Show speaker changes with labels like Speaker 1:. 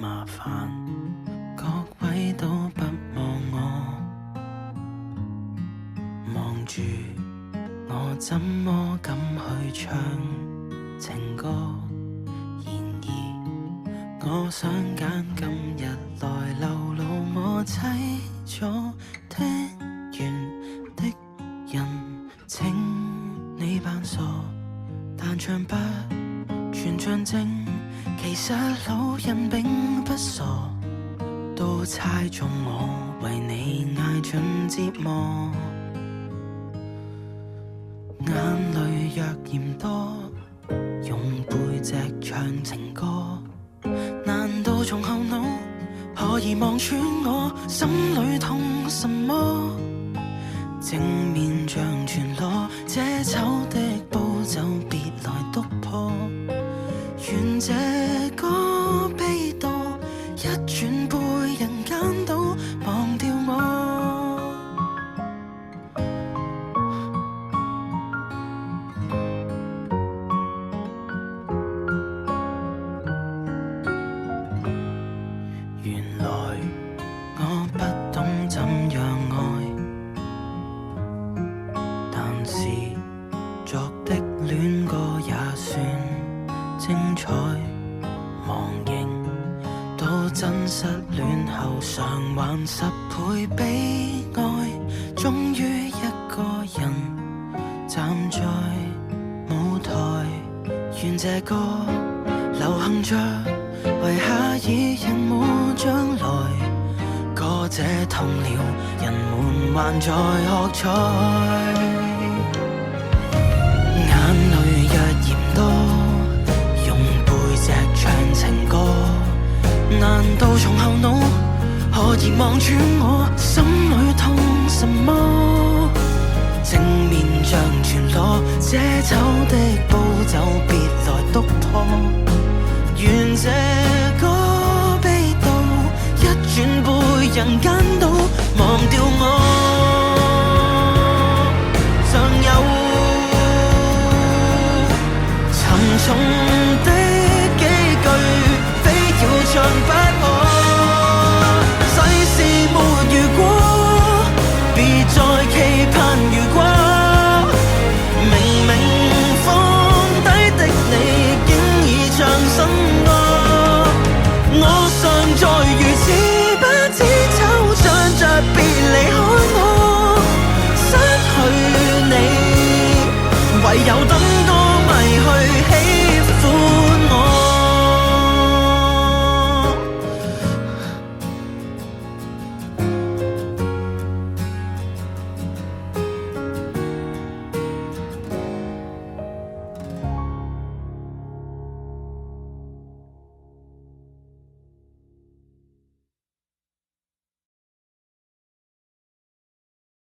Speaker 1: 麻煩，各位都不望我，望住我怎麼敢去唱情歌？然而我想揀今日來流露我凄楚聽完的人，請你扮傻，但唱不全像正。其實老人並不傻，都猜中我為你捱盡折磨。眼淚若嫌多，用背脊唱情歌，難道從後腦可以望穿我心裏痛什麼？正面像全裸，這醜的步驟別來督破。願這歌悲到一轉背人間都忘掉我。原來我不懂怎樣愛，但是作的戀歌也算精彩，忘形到真失戀後償還10倍悲哀。終於一個人站在舞台，願這歌流行着，為下一人沒將來。歌這痛了，人們還在喝彩。眼淚若嫌多，唱情歌，難道從後腦可以望穿我心裏痛什麼？正面像全裸，這醜的步驟別來督破。願這歌悲到一轉背人間都忘掉我。